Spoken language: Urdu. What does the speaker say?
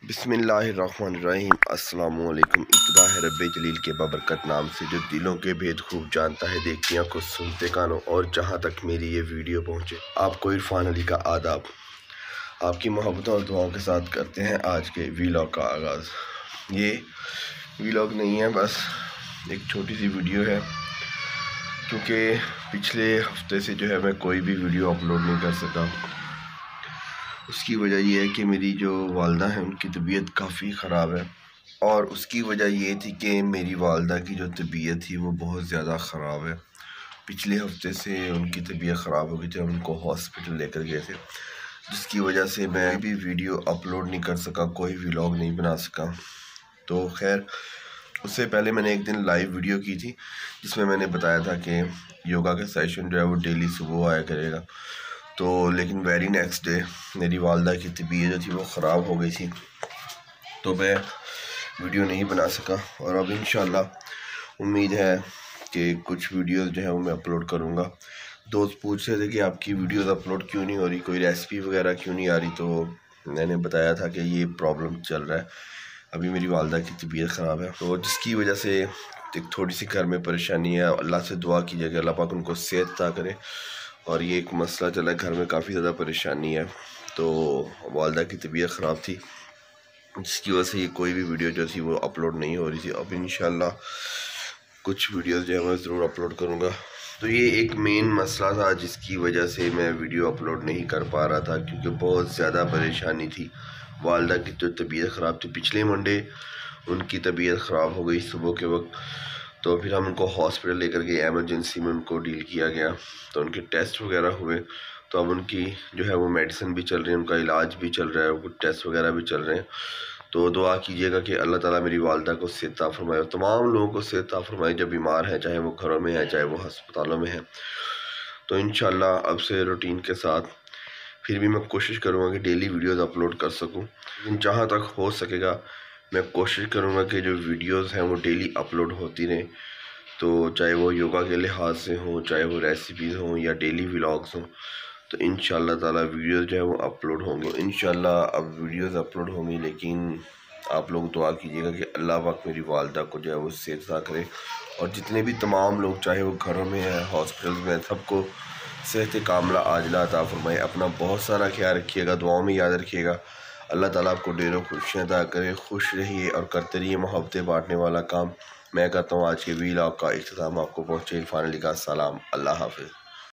بسم اللہ الرحمن الرحیم۔ السلام علیکم۔ ابتدا ہے رب جلیل کے بابرکت نام سے جو دلوں کے بھید خوب جانتا ہے، دیکھتیاں کو سنتے کانوں، اور جہاں تک میری یہ ویڈیو پہنچے آپ کو عرفان علی کا آداب۔ آپ کی محبتوں اور دعاؤں کے ساتھ کرتے ہیں آج کے ویلاگ کا آغاز۔ یہ ویلاگ نہیں ہے، بس ایک چھوٹی سی ویڈیو ہے، کیونکہ پچھلے ہفتے سے جو ہے میں کوئی بھی ویڈیو اپلوڈ نہیں کر سکا۔ اس کی وجہ یہ ہے کہ میری جو والدہ ہیں ان کی طبیعت کافی خراب ہے، اور اس کی وجہ یہ تھی کہ میری والدہ کی جو طبیعت تھی وہ بہت زیادہ خراب ہے۔ پچھلے ہفتے سے ان کی طبیعت خراب ہو گئی تھی، ہم ان کو ہاسپٹل لے کر گئے تھے، جس کی وجہ سے میں بھی ویڈیو اپلوڈ نہیں کر سکا، کوئی ویلاگ نہیں بنا سکا۔ تو خیر، اس سے پہلے میں نے ایک دن لائیو ویڈیو کی تھی جس میں نے بتایا تھا کہ یوگا کا سیشن جو ہے وہ ڈیلی صبح آیا کرے گا۔ تو لیکن ویری نیکسٹ ڈے میری والدہ کی طبیعت جو تھی وہ خراب ہو گئی تھی، تو میں ویڈیو نہیں بنا سکا۔ اور اب انشاءاللہ امید ہے کہ کچھ ویڈیوز جو ہیں وہ میں اپلوڈ کروں گا۔ دوست پوچھ رہے تھے کہ آپ کی ویڈیوز اپلوڈ کیوں نہیں ہو رہی، کوئی ریسپی وغیرہ کیوں نہیں آ رہی، تو میں نے بتایا تھا کہ یہ پرابلم چل رہا ہے، ابھی میری والدہ کی طبیعت خراب ہے، تو جس کی وجہ سے ایک تھوڑی سی گھر میں پریشانی ہے۔ اللہ سے دعا کیجیے کہ اللہ پاک ان کو صحت عطا کرے، اور یہ ایک مسئلہ چلا ہے، گھر میں کافی زیادہ پریشانی ہے۔ تو والدہ کی طبیعت خراب تھی، جس کی وجہ سے یہ کوئی بھی ویڈیو جو تھی وہ اپلوڈ نہیں ہو رہی تھی۔ اب انشاءاللہ کچھ ویڈیوز جو ہے میں ضرور اپلوڈ کروں گا۔ تو یہ ایک مین مسئلہ تھا جس کی وجہ سے میں ویڈیو اپلوڈ نہیں کر پا رہا تھا، کیونکہ بہت زیادہ پریشانی تھی۔ والدہ کی جو طبیعت خراب تھی، پچھلے منڈے ان کی طبیعت خراب ہو گئی صبح کے وقت، تو پھر ہم ان کو ہاسپٹل لے کر گئے، ایمرجنسی میں ان کو ڈیل کیا گیا، تو ان کے ٹیسٹ وغیرہ ہوئے، تو اب ان کی جو ہے وہ میڈیسن بھی چل رہی ہے، ان کا علاج بھی چل رہا ہے، کچھ ٹیسٹ وغیرہ بھی چل رہے ہیں۔ تو دعا کیجیے گا کہ اللہ تعالیٰ میری والدہ کو صحت عطا فرمائے، اور تمام لوگوں کو صحت عطا فرمائے جو بیمار ہیں، چاہے وہ گھروں میں ہیں چاہے وہ ہسپتالوں میں ہیں۔ تو انشاءاللہ اب سے روٹین کے ساتھ پھر بھی میں کوشش کروں گا کہ ڈیلی ویڈیوز اپلوڈ کر سکوں، لیکن جہاں تک ہو سکے گا میں کوشش کروں گا کہ جو ویڈیوز ہیں وہ ڈیلی اپلوڈ ہوتی رہیں، تو چاہے وہ یوگا کے لحاظ سے ہوں، چاہے وہ ریسیپیز ہوں یا ڈیلی ویلاگز ہوں، تو انشاءاللہ تعالیٰ ویڈیوز جو ہے وہ اپلوڈ ہوں گے۔ انشاءاللہ اب ویڈیوز اپلوڈ ہوں گی، لیکن آپ لوگ دعا کیجیے گا کہ اللہ پاک میری والدہ کو جو ہے وہ صحت عطا کرے، اور جتنے بھی تمام لوگ چاہے وہ گھروں میں ہیں ہاسپٹلز میں، سب کو صحت کاملہ عاجلہ عطا فرمائے۔ اپنا بہت سارا خیال رکھیے گا، دعاؤں میں یاد رکھیے گا۔ اللہ تعالیٰ آپ کو ڈھیروں خوشیاں عطا کرے، خوش رہیے اور کرتے رہیے محبتیں بانٹنے والا کام۔ میں کرتا ہوں آج کے ویلاگ کا اختتام، آپ کو پہنچے عرفان علی کا سلام۔ اللہ حافظ۔